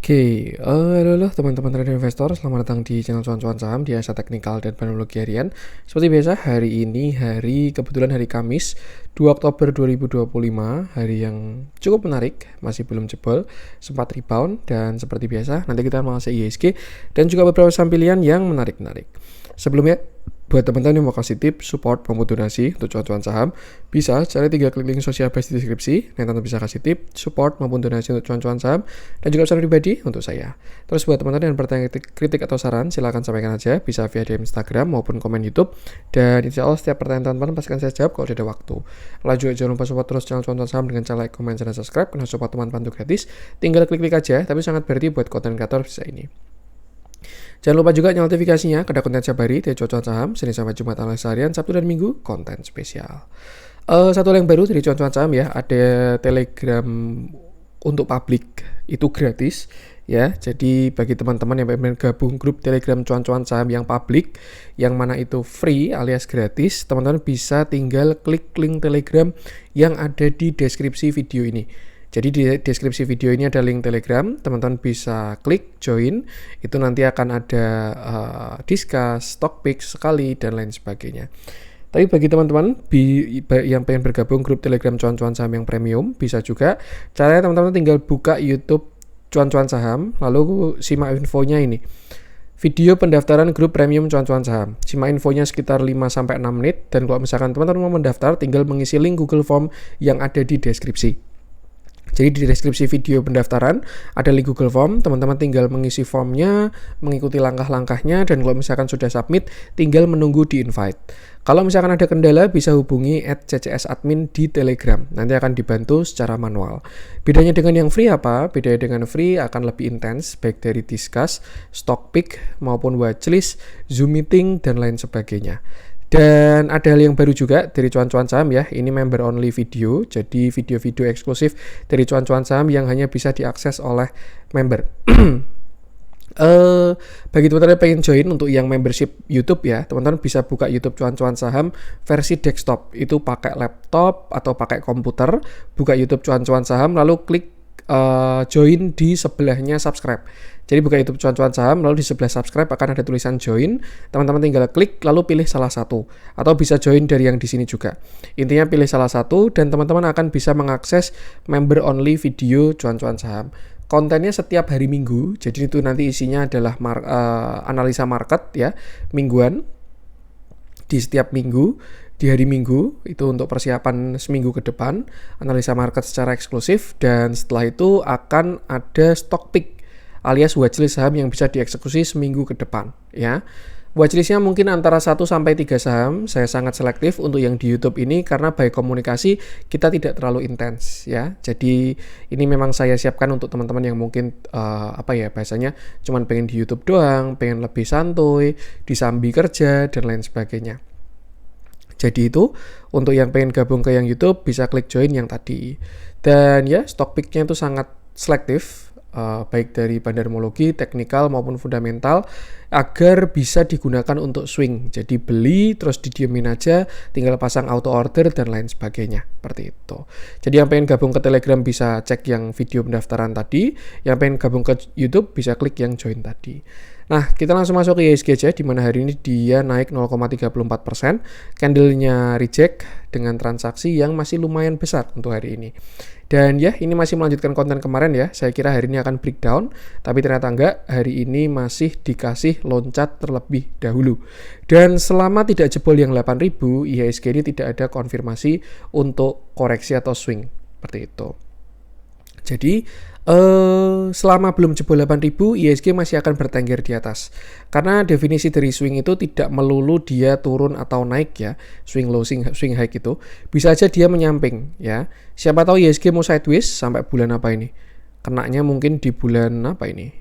Halo teman-teman trader investor, selamat datang di channel cuan-cuan saham di Asa Teknikal dan Teknologi Harian. Seperti biasa, hari ini kebetulan hari Kamis 2 Oktober 2025, hari yang cukup menarik, masih belum jebol, sempat rebound, dan seperti biasa, nanti kita mengulas IHSG dan juga beberapa saham pilihan yang menarik-menarik. Sebelumnya, buat teman-teman yang mau kasih tips, support, maupun donasi untuk cuan-cuan saham, bisa cari 3 klik link sosial base di deskripsi. Nanti teman bisa kasih tips, support, maupun donasi untuk cuan-cuan saham, dan juga pesan pribadi untuk saya. Terus buat teman-teman yang bertanya kritik atau saran, silahkan sampaikan aja, bisa via DM Instagram maupun komen YouTube. Dan insya Allah setiap pertanyaan teman-teman pastikan saya jawab kalau ada waktu. Lalu juga jangan lupa support terus channel cuan-cuan saham dengan cara like, komen, dan subscribe, karena support teman-teman itu gratis. Tinggal klik-klik aja, tapi sangat berarti buat konten kreator bisa ini. Jangan lupa juga nyalakan notifikasinya, ada konten setiap hari, dari cuan-cuan saham, Senin sampai Jumat analisa harian, Sabtu dan Minggu, konten spesial. Satu yang baru dari cuan-cuan saham ya, ada Telegram untuk publik, itu gratis ya. Jadi bagi teman-teman yang pengen gabung grup Telegram cuan-cuan saham yang publik, yang mana itu free alias gratis, teman-teman bisa tinggal klik link Telegram yang ada di deskripsi video ini. Jadi di deskripsi video ini ada link Telegram, teman-teman bisa klik join, itu nanti akan ada discuss, stock pick sekali, dan lain sebagainya. Tapi bagi teman-teman yang pengen bergabung grup Telegram cuan-cuan saham yang premium, bisa juga. Caranya teman-teman tinggal buka YouTube cuan-cuan saham, lalu simak infonya ini. Video pendaftaran grup premium cuan-cuan saham. Simak infonya sekitar 5-6 menit, dan kalau misalkan teman-teman mau mendaftar, tinggal mengisi link Google Form yang ada di deskripsi. Jadi di deskripsi video pendaftaran ada link Google Form, teman-teman tinggal mengisi formnya, mengikuti langkah-langkahnya, dan kalau misalkan sudah submit, tinggal menunggu di invite. Kalau misalkan ada kendala, bisa hubungi @ccs-admin di Telegram, nanti akan dibantu secara manual. Bedanya dengan yang free apa? Bedanya dengan free akan lebih intens, baik dari discuss, stock pick, maupun watchlist, Zoom meeting, dan lain sebagainya. Dan ada hal yang baru juga dari cuan-cuan saham ya, ini member only video, jadi video-video eksklusif dari cuan-cuan saham yang hanya bisa diakses oleh member. Bagi teman-teman yang pengen join untuk yang membership YouTube ya, teman-teman bisa buka YouTube cuan-cuan saham versi desktop, itu pakai laptop atau pakai komputer, buka YouTube cuan-cuan saham, lalu klik join di sebelahnya subscribe. Jadi buka YouTube cuan-cuan saham, lalu di sebelah subscribe akan ada tulisan join. Teman-teman tinggal klik, lalu pilih salah satu, atau bisa join dari yang di sini juga. Intinya pilih salah satu, dan teman-teman akan bisa mengakses member only video cuan-cuan saham. Kontennya setiap hari Minggu, jadi itu nanti isinya adalah analisa market ya, mingguan. Di setiap minggu, di hari Minggu itu untuk persiapan seminggu ke depan, analisa market secara eksklusif, dan setelah itu akan ada stock pick alias watchlist saham yang bisa dieksekusi seminggu ke depan ya. Watchlistnya mungkin antara 1-3 saham. Saya sangat selektif untuk yang di YouTube ini karena by komunikasi kita tidak terlalu intens ya. Jadi ini memang saya siapkan untuk teman-teman yang mungkin bahasanya cuman pengen di YouTube doang, pengen lebih santuy, disambi kerja, dan lain sebagainya. Jadi itu untuk yang pengen gabung ke yang YouTube bisa klik join yang tadi. Dan ya, stock pick-nya itu sangat selektif, baik dari bandarmologi, teknikal maupun fundamental, agar bisa digunakan untuk swing. Jadi beli terus didiemin aja, tinggal pasang auto order dan lain sebagainya, seperti itu. Jadi yang pengen gabung ke Telegram bisa cek yang video pendaftaran tadi, yang pengen gabung ke YouTube bisa klik yang join tadi. Nah, kita langsung masuk ke IHSG aja, di mana hari ini dia naik 0,34%, candle-nya reject dengan transaksi yang masih lumayan besar untuk hari ini. Dan ya, ini masih melanjutkan konten kemarin ya, saya kira hari ini akan breakdown, tapi ternyata enggak, hari ini masih dikasih loncat terlebih dahulu. Dan selama tidak jebol yang 8.000, IHSG ini tidak ada konfirmasi untuk koreksi atau swing, seperti itu. Jadi selama belum jebol 8.000, IHSG masih akan bertengger di atas. Karena definisi dari swing itu tidak melulu dia turun atau naik ya. Swing low, swing high itu bisa aja dia menyamping ya. Siapa tahu IHSG mau sideways sampai bulan apa ini? Kenanya mungkin di bulan apa ini?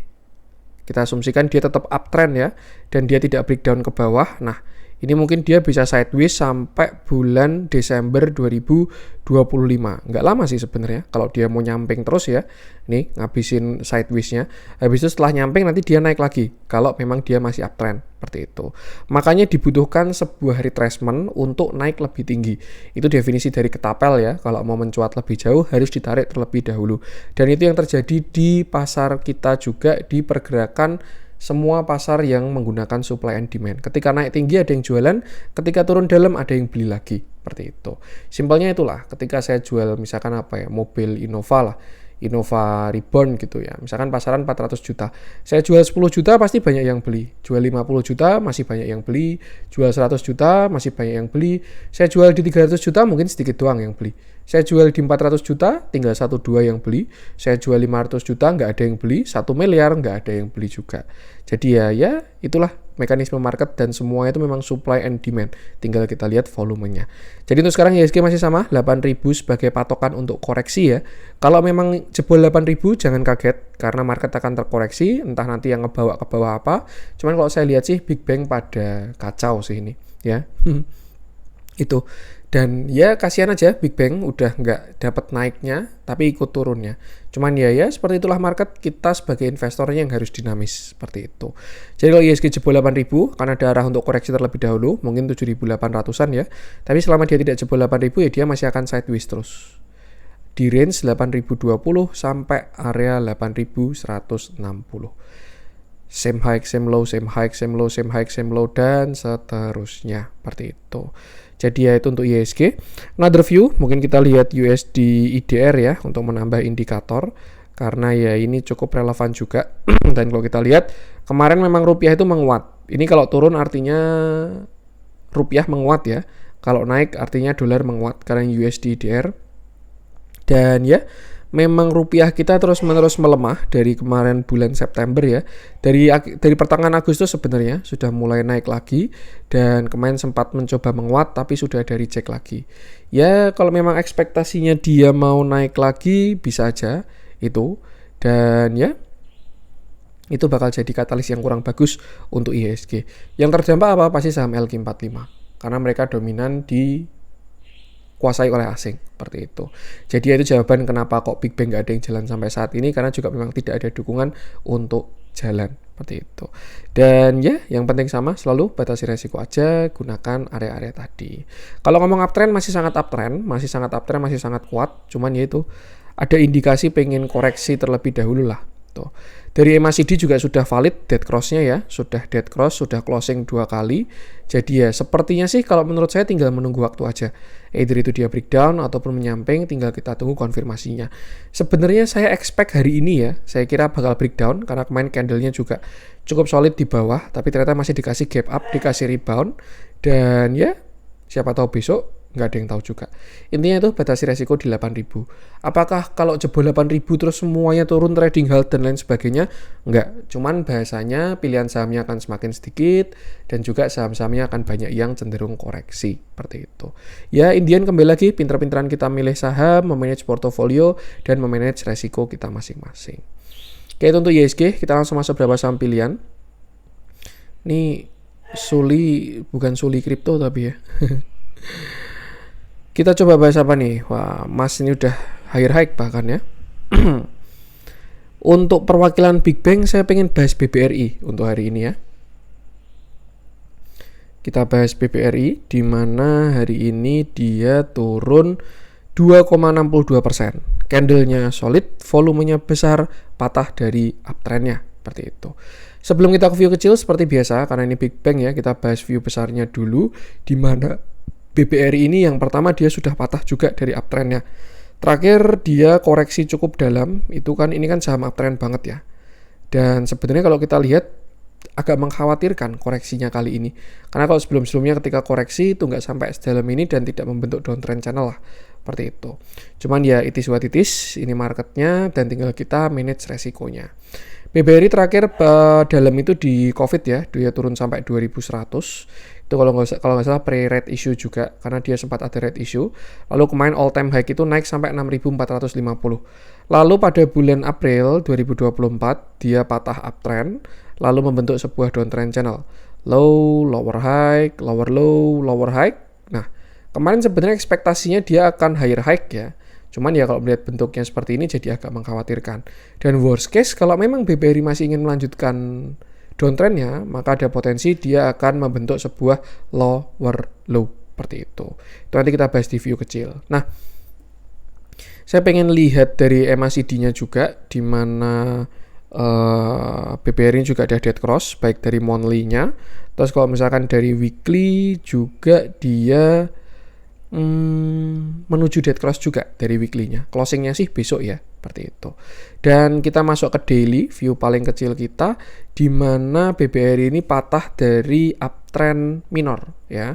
Kita asumsikan dia tetap uptrend ya, dan dia tidak breakdown ke bawah. Nah, Ini mungkin dia bisa sideways sampai bulan Desember 2025. Nggak lama sih sebenarnya kalau dia mau nyamping terus ya. Nih ngabisin sideways-nya. Habis itu setelah nyamping nanti dia naik lagi kalau memang dia masih uptrend seperti itu. Makanya dibutuhkan sebuah retracement untuk naik lebih tinggi. Itu definisi dari ketapel ya. Kalau mau mencuat lebih jauh harus ditarik terlebih dahulu. Dan itu yang terjadi di pasar kita juga, di pergerakan semua pasar yang menggunakan supply and demand. Ketika naik tinggi ada yang jualan, ketika turun dalam ada yang beli lagi. Seperti itu. Simpelnya itulah, ketika saya jual misalkan apa ya, mobil Innova lah, Innova Reborn gitu ya. Misalkan pasaran 400 juta. Saya jual 10 juta pasti banyak yang beli. Jual 50 juta masih banyak yang beli. Jual 100 juta masih banyak yang beli. Saya jual di 300 juta mungkin sedikit doang yang beli. Saya jual di 400 juta tinggal 1-2 yang beli. Saya jual 500 juta nggak ada yang beli. 1 miliar nggak ada yang beli juga. Jadi ya itulah mekanisme market dan semuanya itu memang supply and demand. Tinggal kita lihat volumenya. Jadi untuk sekarang IHSG masih sama 8.000 sebagai patokan untuk koreksi ya. Kalau memang jebol 8.000 jangan kaget karena market akan terkoreksi, entah nanti yang ngebawa ke bawah apa. Cuman kalau saya lihat sih Big Bang pada kacau sih ini ya. Itu. Dan ya kasihan aja Big Bang udah nggak dapat naiknya tapi ikut turunnya. Cuman ya seperti itulah market, kita sebagai investornya yang harus dinamis seperti itu. Jadi kalau IHSG jebol 8.000 karena ada arah untuk koreksi terlebih dahulu, mungkin 7.800-an ya. Tapi selama dia tidak jebol 8.000 ya dia masih akan sideways terus. Di range 8.020 sampai area 8.160. Same high, same low, same high, same low, same high, same low, dan seterusnya. Seperti itu. Jadi ya itu untuk IHSG. Another view, mungkin kita lihat USD IDR ya untuk menambah indikator. Karena ya ini cukup relevan juga. Dan kalau kita lihat, kemarin memang rupiah itu menguat. Ini kalau turun artinya rupiah menguat ya. Kalau naik artinya dolar menguat karena USD IDR. Dan ya memang rupiah kita terus-menerus melemah dari kemarin bulan September ya. Dari pertengahan Agustus sebenarnya sudah mulai naik lagi dan kemarin sempat mencoba menguat tapi sudah ada reject lagi. Ya kalau memang ekspektasinya dia mau naik lagi bisa aja itu. Dan ya itu bakal jadi katalis yang kurang bagus untuk IHSG. Yang terdampak apa? Pasti saham LQ45 karena mereka dominan di kuasai oleh asing, seperti itu. Jadi itu jawaban kenapa kok Big Bang nggak ada yang jalan sampai saat ini, karena juga memang tidak ada dukungan untuk jalan, seperti itu. Dan ya, yang penting sama, selalu batasi resiko aja, gunakan area-area tadi. Kalau ngomong uptrend, masih sangat kuat, cuman ya itu, ada indikasi pengen koreksi terlebih dahulu lah. Tuh. Dari MACD juga sudah valid dead cross-nya ya, sudah dead cross, sudah closing 2 kali. Jadi ya sepertinya sih kalau menurut saya tinggal menunggu waktu aja. Either itu dia breakdown ataupun menyamping, tinggal kita tunggu konfirmasinya. Sebenarnya saya expect hari ini ya, saya kira bakal breakdown karena kemarin candle-nya juga cukup solid di bawah, tapi ternyata masih dikasih gap up, dikasih rebound. Dan ya siapa tahu besok nggak ada yang tahu juga. Intinya itu batasi resiko di 8.000. Apakah kalau jebol 8.000 terus semuanya turun, trading halt dan lain sebagainya? Nggak. Cuman bahasanya pilihan sahamnya akan semakin sedikit dan juga saham-sahamnya akan banyak yang cenderung koreksi. Seperti itu. Ya Indian kembali lagi pinter-pinteran kita milih saham, memanage portofolio dan memanage resiko kita masing-masing. Oke itu untuk IHSG. Kita langsung masuk beberapa saham pilihan. Ini bukan Suli kripto tapi ya. Kita coba bahas apa nih? Wah, Mas ini udah higher high bahkan ya. Untuk perwakilan Big Bang saya pengen bahas BBRI untuk hari ini ya. Kita bahas BBRI di mana hari ini dia turun 2,62%. Candle-nya solid, volumenya besar, patah dari uptrend-nya seperti itu. Sebelum kita ke view kecil seperti biasa karena ini Big Bang ya, kita bahas view besarnya dulu di mana BBRI ini yang pertama dia sudah patah juga dari uptrend-nya. Terakhir dia koreksi cukup dalam, itu kan ini kan saham uptrend banget ya. Dan sebenarnya kalau kita lihat agak mengkhawatirkan koreksinya kali ini. Karena kalau sebelum-sebelumnya ketika koreksi itu nggak sampai sedalam ini dan tidak membentuk downtrend channel lah. Seperti itu. Cuman ya it is what it is, ini marketnya dan tinggal kita manage resikonya. BBRI terakhir dalam itu di COVID ya, dia turun sampai 2100. Itu kalau nggak salah pre-red issue juga karena dia sempat ada red issue. Lalu kemarin all time high itu naik sampai 6.450. Lalu pada bulan April 2024 dia patah uptrend lalu membentuk sebuah downtrend channel. low, lower high, lower low, lower high. Nah, kemarin sebenarnya ekspektasinya dia akan higher high ya. Cuman ya kalau melihat bentuknya seperti ini jadi agak mengkhawatirkan. Dan worst case kalau memang BBRI masih ingin melanjutkan downtrendnya, maka ada potensi dia akan membentuk sebuah lower low seperti itu. Itu nanti kita bahas di view kecil. Nah, saya pengen lihat dari MACD-nya juga, di mana BBRI juga ada dead cross, baik dari monthly-nya. Terus kalau misalkan dari weekly juga dia menuju dead cross juga dari weekly-nya. Closing-nya sih besok ya, seperti itu. Dan kita masuk ke daily, view paling kecil kita, di mana BBRI ini patah dari uptrend minor ya.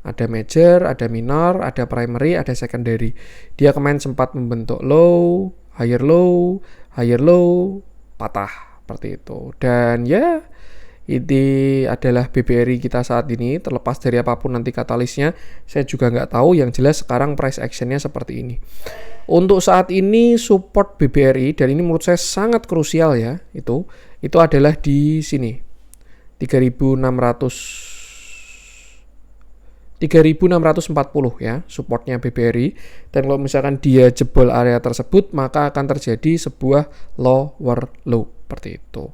Ada major, ada minor, ada primary, ada secondary. Dia kemarin sempat membentuk low, higher low, patah seperti itu. Dan ya ini adalah BBRI kita saat ini, terlepas dari apapun nanti katalisnya, saya juga nggak tahu. Yang jelas sekarang price actionnya seperti ini. Untuk saat ini support BBRI, dan ini menurut saya sangat krusial ya, itu adalah di sini 3640 ya supportnya BBRI. Dan kalau misalkan dia jebol area tersebut, maka akan terjadi sebuah lower low seperti itu.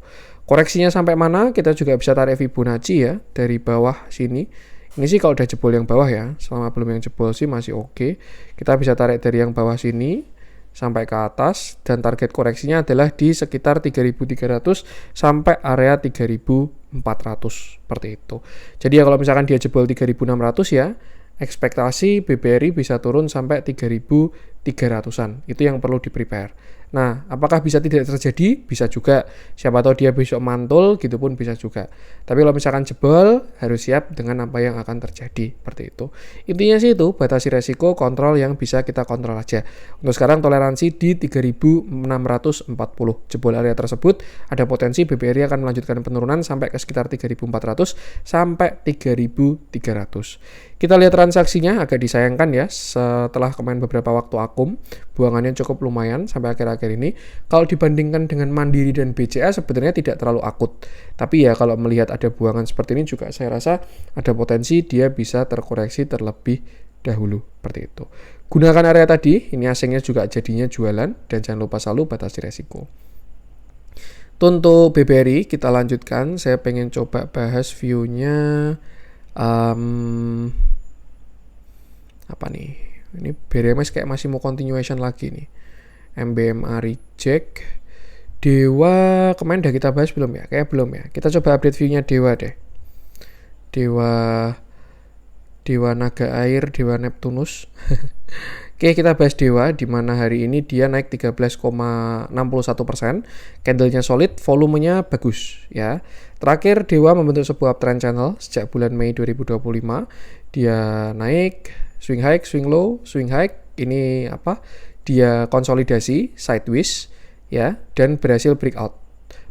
Koreksinya sampai mana kita juga bisa tarik Fibonacci ya dari bawah sini. Ini sih kalau udah jebol yang bawah ya, selama belum yang jebol sih masih oke. Kita bisa tarik dari yang bawah sini sampai ke atas, dan target koreksinya adalah di sekitar 3.300 sampai area 3.400 seperti itu. Jadi ya kalau misalkan dia jebol 3.600 ya, ekspektasi BBRI bisa turun sampai 3.300-an. Itu yang perlu di-prepare. Nah, apakah bisa tidak terjadi? Bisa juga. Siapa tahu dia besok mantul, gitu pun bisa juga. Tapi kalau misalkan jebol, harus siap dengan apa yang akan terjadi. Seperti itu. Intinya sih itu, batasi resiko, kontrol yang bisa kita kontrol aja. Untuk sekarang toleransi di 3.640. Jebol area tersebut, ada potensi BBRI akan melanjutkan penurunan sampai ke sekitar 3.400 sampai 3.300. Kita lihat transaksinya, agak disayangkan ya, setelah kemarin beberapa waktu akum, buangannya cukup lumayan sampai akhir-akhir ini. Kalau dibandingkan dengan Mandiri dan BCA sebenarnya tidak terlalu akut. Tapi ya kalau melihat ada buangan seperti ini juga saya rasa ada potensi dia bisa terkoreksi terlebih dahulu. Seperti itu. Gunakan area tadi, ini asingnya juga jadinya jualan, dan jangan lupa selalu batasi resiko. Untuk BBRI kita lanjutkan, saya pengen coba bahas view-nya apa nih? Ini BRMS kayak masih mau continuation lagi nih. MBMA reject. Dewa kemarin udah kita bahas belum ya? Kayak belum ya. Kita coba update view-nya Dewa deh. Dewa Naga Air, Dewa Neptunus. Oke, kita bahas Dewa, di mana hari ini dia naik 13,61%. Candlenya solid, volumenya bagus ya. Terakhir Dewa membentuk sebuah uptrend channel sejak bulan Mei 2025. Dia naik, swing high, swing low, swing high. Ini apa? Dia konsolidasi sideways ya, dan berhasil breakout,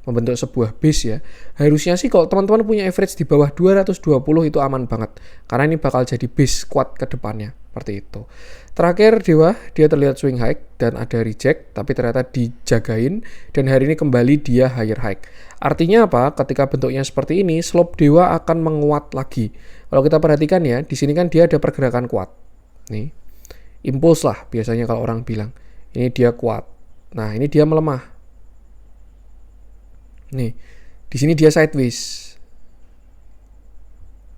membentuk sebuah base ya. Harusnya sih kalau teman-teman punya average di bawah 220 itu aman banget, karena ini bakal jadi base kuat ke depannya, seperti itu. Terakhir Dewa, dia terlihat swing high dan ada reject, tapi ternyata dijagain, dan hari ini kembali dia higher high. Artinya apa? Ketika bentuknya seperti ini, slope Dewa akan menguat lagi. Kalau kita perhatikan ya, di sini kan dia ada pergerakan kuat. Nih, impuls lah biasanya kalau orang bilang. Ini dia kuat. Nah, ini dia melemah. Nih, di sini dia sideways.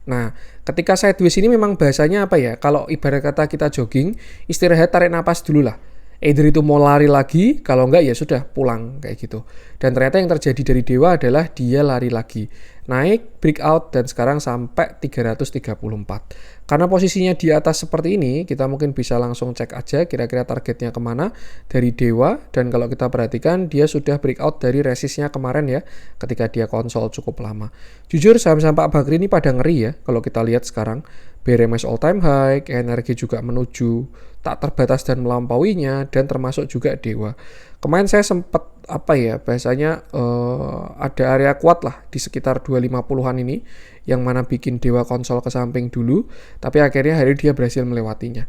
Nah, ketika sideways ini memang bahasanya apa ya? Kalau ibarat kata kita jogging, istirahat, tarik napas dulu lah. Either itu mau lari lagi, kalau enggak ya sudah pulang kayak gitu. Dan ternyata yang terjadi dari Dewa adalah dia lari lagi. Naik, breakout, dan sekarang sampai 334. Karena posisinya di atas seperti ini, kita mungkin bisa langsung cek aja kira-kira targetnya kemana dari Dewa. Dan kalau kita perhatikan, dia sudah breakout dari resistnya kemarin ya, ketika dia konsol cukup lama. Jujur saham-saham Pak Bakri ini pada ngeri ya, kalau kita lihat sekarang. BRMS all time high, energi juga menuju tak terbatas dan melampauinya, dan termasuk juga Dewa. Kemarin saya sempat bahasanya ada area kuat lah di sekitar 250-an ini, yang mana bikin Dewa konsol ke samping dulu, tapi akhirnya hari dia berhasil melewatinya.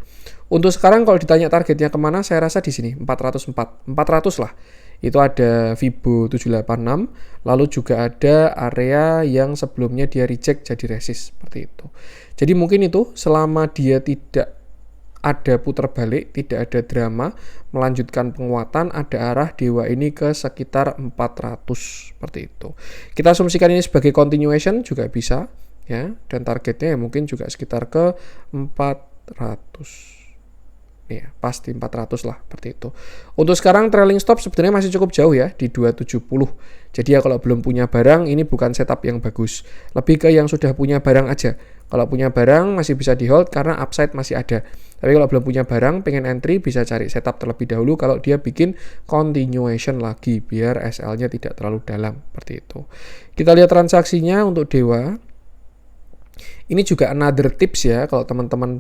Untuk sekarang kalau ditanya targetnya kemana, saya rasa di sini 404, 400 lah. Itu ada Fibo 786, lalu juga ada area yang sebelumnya dia reject jadi resist seperti itu. Jadi mungkin itu selama dia tidak ada putar balik, tidak ada drama, melanjutkan penguatan, ada arah dewa ini ke sekitar 400 seperti itu. Kita asumsikan ini sebagai continuation juga bisa ya, dan targetnya ya mungkin juga sekitar ke 400. Ya, pasti 400 lah seperti itu. Untuk sekarang trailing stop sebenarnya masih cukup jauh ya di 270. Jadi ya kalau belum punya barang ini bukan setup yang bagus. Lebih ke yang sudah punya barang aja. Kalau punya barang masih bisa di hold karena upside masih ada. Tapi kalau belum punya barang pengen entry bisa cari setup terlebih dahulu kalau dia bikin continuation lagi biar SL-nya tidak terlalu dalam seperti itu. Kita lihat transaksinya untuk Dewa. Ini juga another tips ya, kalau teman-teman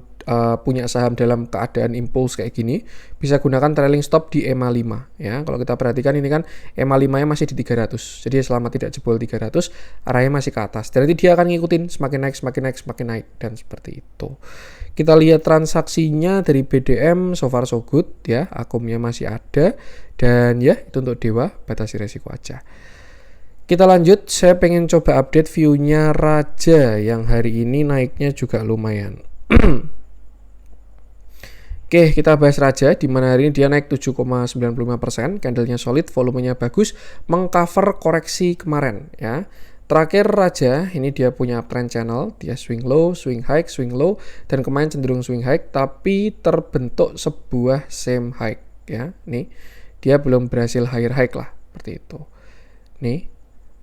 punya saham dalam keadaan impulse kayak gini, bisa gunakan trailing stop di EMA 5 ya. Kalau kita perhatikan ini kan EMA 5-nya masih di 300. Jadi selama tidak jebol 300, arahnya masih ke atas. Berarti dia akan ngikutin semakin naik, semakin naik, semakin naik dan seperti itu. Kita lihat transaksinya dari BDM so far so good ya, akumnya masih ada dan ya itu untuk Dewa, batasi resiko aja. Kita lanjut, saya pengen coba update view-nya Raja yang hari ini naiknya juga lumayan. Oke, kita bahas Raja, di mana hari ini dia naik 7,95%, candlenya solid, volumenya bagus, mengcover koreksi kemarin ya. Terakhir Raja, ini dia punya uptrend channel, dia swing low, swing high, swing low, dan kemarin cenderung swing high, tapi terbentuk sebuah same high ya. Nih, dia belum berhasil higher high lah, seperti itu. Nih.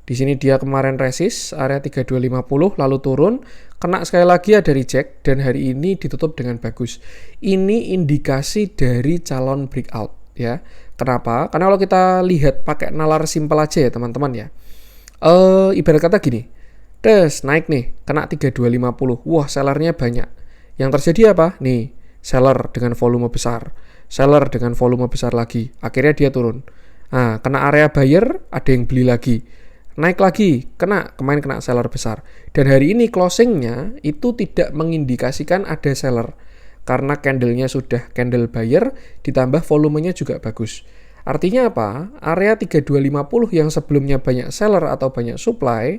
Di sini dia kemarin resist area 3250 lalu turun, kena sekali lagi ada reject dan hari ini ditutup dengan bagus. Ini indikasi dari calon breakout ya. Kenapa? Karena kalau kita lihat pakai nalar simpel aja ya teman-teman ya. Ibarat kata gini. Naik nih, kena 3250. Wah, sellernya banyak. Yang terjadi apa? Nih, seller dengan volume besar. Seller dengan volume besar lagi. Akhirnya dia turun. Nah, kena area buyer, ada yang beli lagi. Naik lagi, kemarin kena seller besar. Dan hari ini closingnya itu tidak mengindikasikan ada seller. Karena candlenya sudah candle buyer, ditambah volumenya juga bagus. Artinya apa? Area 3250 yang sebelumnya banyak seller atau banyak supply,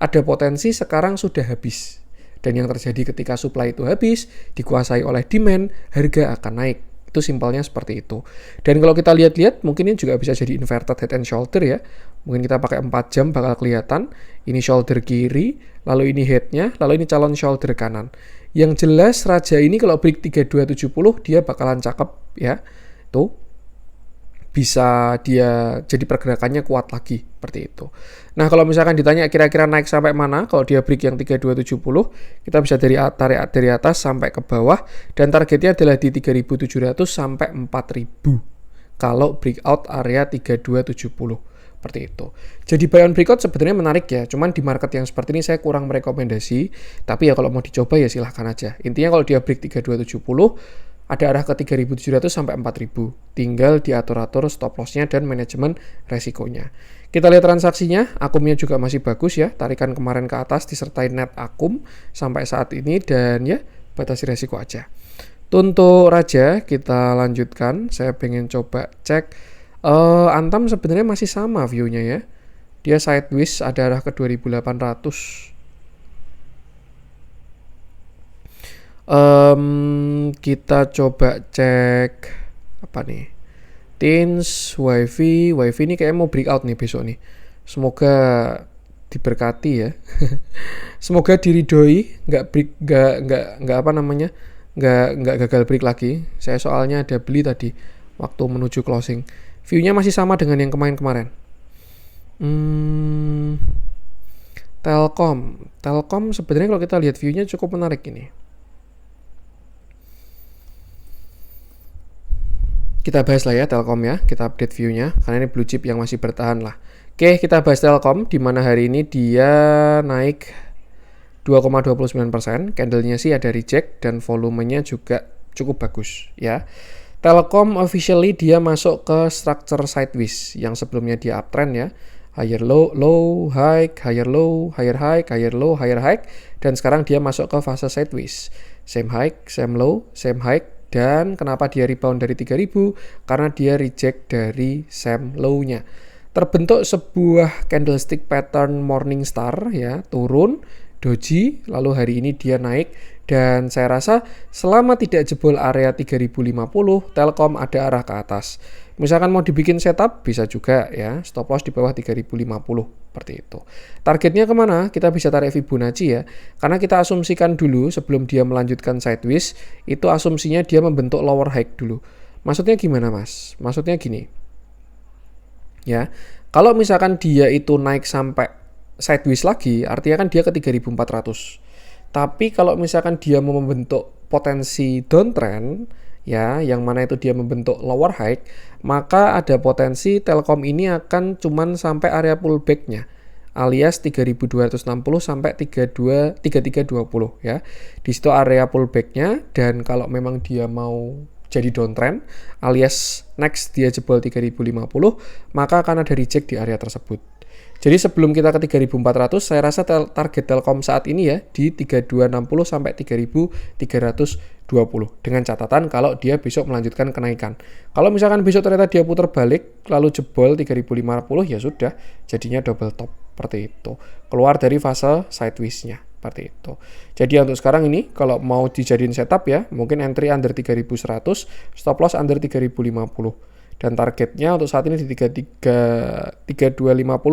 ada potensi sekarang sudah habis. Dan yang terjadi ketika supply itu habis, dikuasai oleh demand, harga akan naik. Itu simpelnya seperti itu. Dan kalau kita lihat-lihat, mungkin ini juga bisa jadi inverted head and shoulder ya. Mungkin kita pakai 4 jam bakal kelihatan. Ini shoulder kiri, lalu ini headnya, lalu ini calon shoulder kanan. Yang jelas Raja ini kalau break 3270 dia bakalan cakep ya. Tuh. Bisa dia jadi pergerakannya kuat lagi seperti itu. Nah, kalau misalkan ditanya kira-kira naik sampai mana, kalau dia break yang 3270, kita bisa tarik dari atas sampai ke bawah dan targetnya adalah di 3700 sampai 4000. Kalau breakout area 3270 seperti itu. Jadi buy on breakout sebenarnya menarik ya, cuman di market yang seperti ini saya kurang merekomendasi, tapi ya kalau mau dicoba ya silahkan aja. Intinya kalau dia break 3270 ada arah ke 3.700 sampai 4.000. Tinggal diatur-atur stop loss-nya dan manajemen resikonya. Kita lihat transaksinya, akumnya juga masih bagus ya. Tarikan kemarin ke atas disertai net akum sampai saat ini dan ya batasi resiko aja. Untuk Raja kita lanjutkan. Saya pengen coba cek. Antam sebenarnya masih sama view-nya ya. Dia sideways ada arah ke 2.800. Kita coba cek apa nih? Teens, wifi ini kayak mau breakout nih besok nih. Semoga diberkati ya. Semoga diridoi, nggak apa namanya, nggak gagal break lagi. Saya soalnya ada beli tadi waktu menuju closing. View-nya masih sama dengan yang kemarin. Telkom sebenarnya kalau kita lihat view-nya cukup menarik ini. Kita bahas lah ya Telkom ya, kita update view-nya karena ini blue chip yang masih bertahan lah. Oke, kita bahas Telkom di mana hari ini dia naik 2,29%, candlenya sih ada reject dan volumenya juga cukup bagus ya. Telkom officially dia masuk ke structure sideways yang sebelumnya dia uptrend ya. Higher low, low, high, higher low, higher high, higher low, higher high, dan sekarang dia masuk ke fase sideways. Same high, same low, same high, Dan kenapa dia rebound dari 3000? Karena dia reject dari SEM low-nya. Terbentuk sebuah candlestick pattern Morningstar ya, turun, doji, lalu hari ini dia naik, dan saya rasa selama tidak jebol area 3050, Telkom ada arah ke atas. Misalkan mau dibikin setup bisa juga ya, stop loss di bawah 3050 seperti itu. Targetnya kemana? Kita bisa tarik Fibonacci ya, karena kita asumsikan dulu sebelum dia melanjutkan sideways, itu asumsinya dia membentuk lower high dulu. Maksudnya gimana mas? Maksudnya gini ya, kalau misalkan dia itu naik sampai sideways lagi, artinya kan dia ke 3400. Tapi kalau misalkan dia mau membentuk potensi downtrend ya, yang mana itu dia membentuk lower high, maka ada potensi Telkom ini akan cuman sampai area pullback-nya alias 3260 sampai 3320 ya. Di situ area pullback-nya, dan kalau memang dia mau jadi downtrend alias next dia jebol 3050, maka akan ada reject di area tersebut. Jadi sebelum kita ke 3400, saya rasa target Telkom saat ini ya di 3260 sampai 3320, dengan catatan kalau dia besok melanjutkan kenaikan. Kalau misalkan besok ternyata dia putar balik lalu jebol 3050, ya sudah, jadinya double top seperti itu. Keluar dari fase sideways-nya. Seperti itu. Jadi untuk sekarang ini kalau mau dijadiin setup ya, mungkin entry under 3100, stop loss under 3050. Dan targetnya untuk saat ini di 3250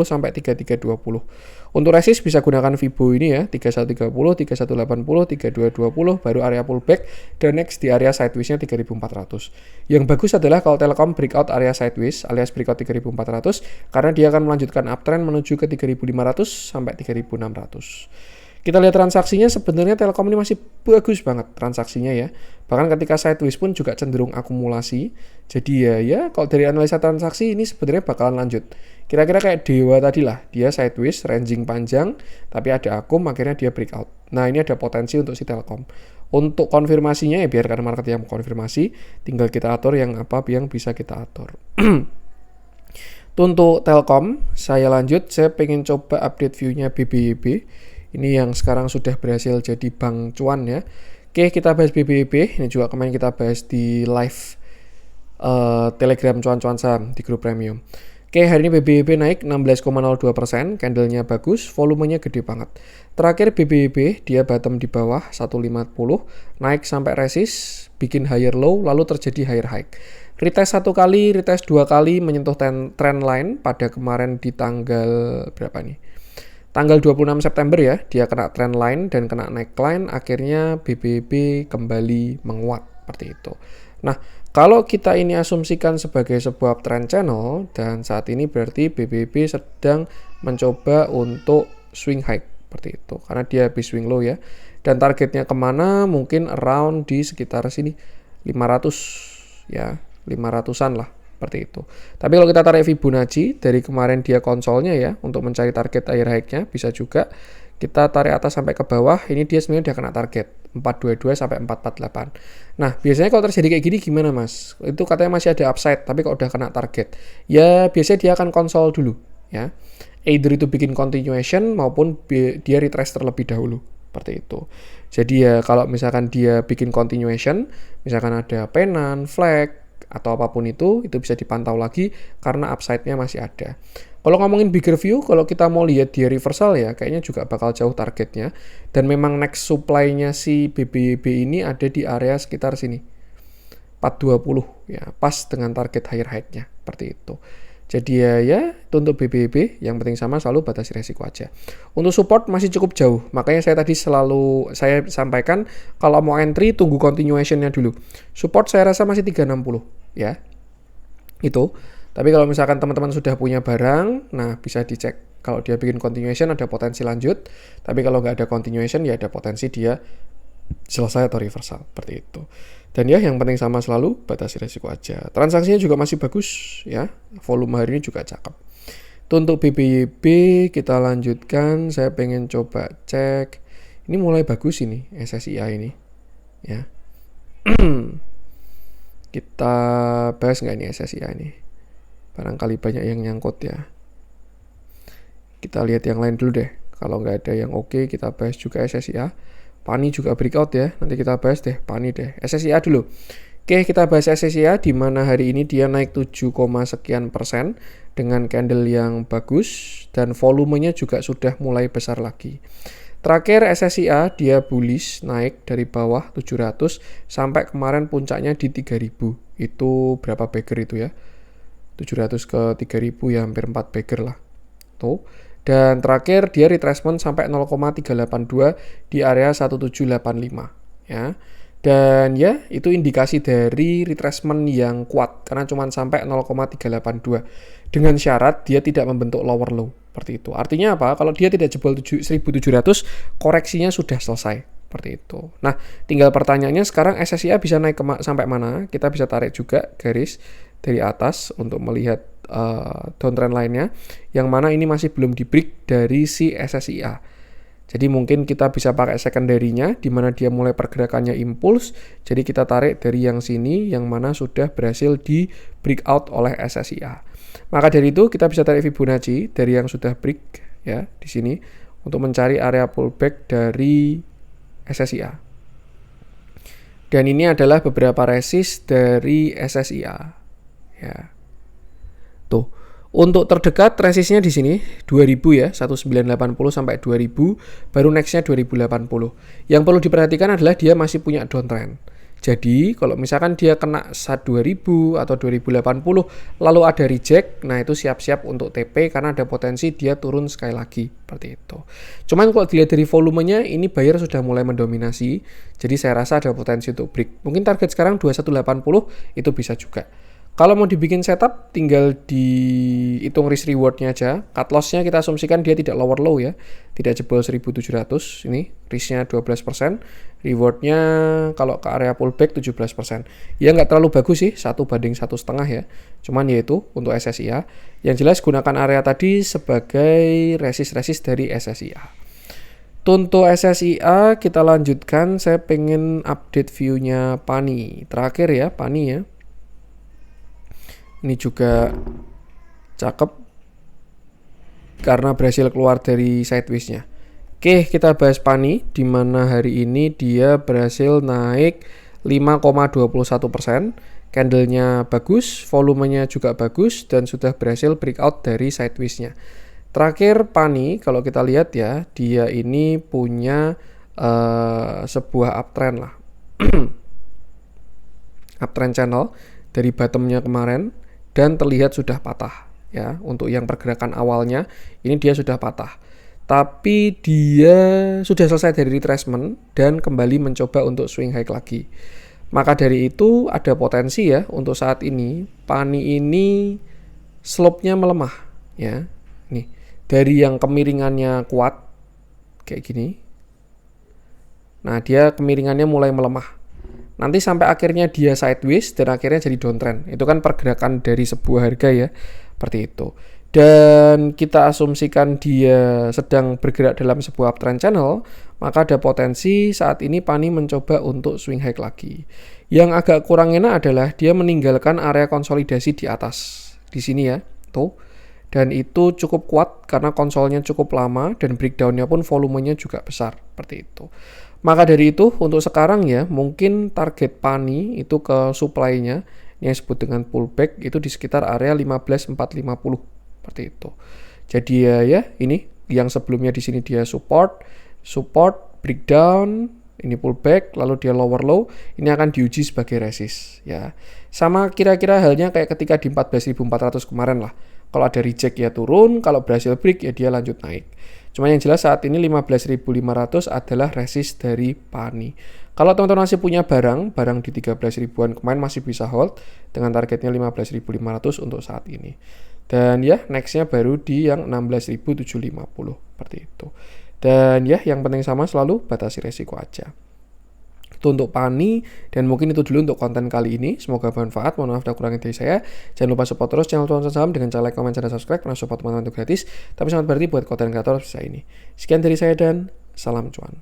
sampai 3320. Untuk resist bisa gunakan Fibo ini ya, 3130, 3180, 3220, baru area pullback, dan next di area sideways-nya 3400. Yang bagus adalah kalau Telkom breakout area sideways alias breakout 3400, karena dia akan melanjutkan uptrend menuju ke 3500 sampai 3600. Kita lihat transaksinya, sebenarnya Telkom ini masih bagus banget transaksinya ya. Bahkan ketika sideways pun juga cenderung akumulasi. Jadi ya kalau dari analisa transaksi ini sebenarnya bakalan lanjut. Kira-kira kayak Dewa tadi lah, dia sideways, ranging panjang, tapi ada akum, akhirnya dia breakout. Nah ini ada potensi untuk si Telkom. Untuk konfirmasinya ya biarkan market yang konfirmasi, tinggal kita atur yang apa yang bisa kita atur. Untuk Telkom, saya lanjut, saya pengen coba update view-nya BBYB. Ini yang sekarang sudah berhasil jadi bank cuan ya. Oke, kita bahas BBYB. Ini juga kemarin kita bahas di live Telegram cuan-cuan saham di grup premium. Oke, hari ini BBYB naik 16,02%, candlenya bagus, volumenya gede banget. Terakhir BBYB dia bottom di bawah 150, naik sampai resist, bikin higher low, lalu terjadi higher high. Retest 1 kali, retest 2 kali, menyentuh trend line pada kemarin di tanggal berapa nih? Tanggal 26 September ya, dia kena trend line dan kena neckline, akhirnya BBYB kembali menguat seperti itu. Nah, kalau kita ini asumsikan sebagai sebuah trend channel, dan saat ini berarti BBYB sedang mencoba untuk swing high seperti itu, karena dia habis swing low ya. Dan targetnya kemana? Mungkin around di sekitar sini 500 ya, 500-an lah. Seperti itu. Tapi kalau kita tarik Fibonacci dari kemarin dia konsolnya ya, untuk mencari target akhir high-nya, bisa juga kita tarik atas sampai ke bawah, ini dia sebenarnya udah kena target 422 sampai 448. Nah, biasanya kalau terjadi kayak gini gimana mas? Itu katanya masih ada upside, tapi kalau udah kena target, ya biasanya dia akan konsol dulu ya. Either itu bikin continuation maupun dia retrace terlebih dahulu. Seperti itu. Jadi ya kalau misalkan dia bikin continuation, misalkan ada penan, flag, atau apapun itu bisa dipantau lagi karena upside-nya masih ada. Kalau ngomongin bigger view, kalau kita mau lihat dia reversal ya, kayaknya juga bakal jauh targetnya. Dan memang next supply-nya si BBYB ini ada di area sekitar sini. 420 ya, pas dengan target higher high-nya. Seperti itu. Jadi ya itu untuk BBYB, yang penting sama selalu batasi resiko aja. Untuk support masih cukup jauh, makanya saya tadi selalu saya sampaikan kalau mau entry tunggu continuation-nya dulu. Support saya rasa masih 360 ya. Itu. Tapi kalau misalkan teman-teman sudah punya barang, nah bisa dicek. Kalau dia bikin continuation ada potensi lanjut, tapi kalau nggak ada continuation ya ada potensi dia selesai atau reversal, seperti itu. Dan ya yang penting sama selalu batasi resiko aja. Transaksinya juga masih bagus ya, volume hari ini juga cakep. Itu untuk BBYB, kita lanjutkan. Saya pengen coba cek, ini mulai bagus ini SSIA ini ya. Kita bahas nggak ini SSIA ini, barangkali banyak yang nyangkut ya. Kita lihat yang lain dulu deh, kalau nggak ada yang oke kita bahas juga SSIA. PANI juga breakout ya. Nanti kita bahas deh PANI deh. SSIA dulu. Oke, kita bahas SSIA di mana hari ini dia naik 7, sekian persen dengan candle yang bagus dan volumenya juga sudah mulai besar lagi. Terakhir SSIA dia bullish naik dari bawah 700 sampai kemarin puncaknya di 3000. Itu berapa bagger itu ya? 700 ke 3000 ya hampir 4 bagger lah. Tuh. Dan terakhir dia retracement sampai 0,382 di area 1785 ya. Dan ya itu indikasi dari retracement yang kuat karena cuma sampai 0,382 dengan syarat dia tidak membentuk lower low seperti itu. Artinya apa? Kalau dia tidak jebol 1700 koreksinya sudah selesai seperti itu. Nah, tinggal pertanyaannya sekarang SSIA bisa naik sampai mana? Kita bisa tarik juga garis dari atas untuk melihat downtrend lainnya yang mana ini masih belum di break dari si SSIA. Jadi mungkin kita bisa pakai secondary-nya di mana dia mulai pergerakannya impuls. Jadi kita tarik dari yang sini yang mana sudah berhasil di breakout oleh SSIA. Maka dari itu kita bisa tarik Fibonacci dari yang sudah break ya di sini untuk mencari area pullback dari SSIA. Dan ini adalah beberapa resist dari SSIA. Ya. Tuh. Untuk terdekat resistnya di sini 2000 ya, 1980 sampai 2000, baru nextnya 2080. Yang perlu diperhatikan adalah dia masih punya downtrend. Jadi kalau misalkan dia kena 2000 atau 2080 lalu ada reject, nah itu siap-siap untuk TP karena ada potensi dia turun sekali lagi seperti itu. Cuman kalau dilihat dari volumenya ini buyer sudah mulai mendominasi, jadi saya rasa ada potensi untuk break. Mungkin target sekarang 2180 itu bisa juga. Kalau mau dibikin setup, tinggal dihitung risk rewardnya aja. Cut loss-nya kita asumsikan dia tidak lower low ya. Tidak jebol 1700. Ini risk-nya 12%. Reward-nya kalau ke area pullback 17%. Ya nggak terlalu bagus sih, 1/1,5 ya. Cuman yaitu untuk SSIA. Yang jelas gunakan area tadi sebagai resist dari SSIA. Untuk SSIA kita lanjutkan. Saya pengen update view-nya PANI. Terakhir ya, PANI ya. Ini juga cakep karena berhasil keluar dari sideways-nya. Oke, kita bahas PANI di mana hari ini dia berhasil naik 5,21%. Candlenya bagus, volumenya juga bagus dan sudah berhasil breakout dari sideways-nya. Terakhir PANI kalau kita lihat ya, dia ini punya sebuah uptrend lah. Uptrend channel dari bottomnya kemarin dan terlihat sudah patah ya. Untuk yang pergerakan awalnya ini dia sudah patah. Tapi dia sudah selesai dari retracement dan kembali mencoba untuk swing high lagi. Maka dari itu ada potensi ya untuk saat ini PANI ini slope-nya melemah ya. Nih, dari yang kemiringannya kuat kayak gini. Nah, dia kemiringannya mulai melemah. Nanti sampai akhirnya dia sideways dan akhirnya jadi downtrend. Itu kan pergerakan dari sebuah harga ya, seperti itu. Dan kita asumsikan dia sedang bergerak dalam sebuah uptrend channel, maka ada potensi saat ini PANI mencoba untuk swing high lagi. Yang agak kurang enak adalah dia meninggalkan area konsolidasi di atas. Di sini ya, tuh. Dan itu cukup kuat karena konsolnya cukup lama dan breakdown-nya pun volumenya juga besar, seperti itu. Maka dari itu untuk sekarang ya mungkin target PANI itu ke supply-nya yang disebut dengan pullback itu di sekitar area 15.450 seperti itu. Jadi ya ini yang sebelumnya di sini dia support, breakdown, ini pullback, lalu dia lower low, ini akan diuji sebagai resist ya. Sama kira-kira halnya kayak ketika di 14.400 kemarin lah. Kalau ada reject ya turun, kalau berhasil break ya dia lanjut naik. Cuma yang jelas saat ini 15.500 adalah resist dari PANI. Kalau teman-teman masih punya barang di 13 ribuan kemarin masih bisa hold dengan targetnya 15.500 untuk saat ini. Dan ya nextnya baru di yang 16.750 seperti itu. Dan ya yang penting sama selalu batasi resiko aja. Itu untuk PANI dan mungkin itu dulu untuk konten kali ini. Semoga bermanfaat. Mohon maaf ada kurangnya dari saya. Jangan lupa support terus channel Cuan Saham dengan cara like, comment, dan subscribe karena support teman-teman itu gratis. Tapi sangat berarti buat konten kreator bisa ini. Sekian dari saya dan salam cuan.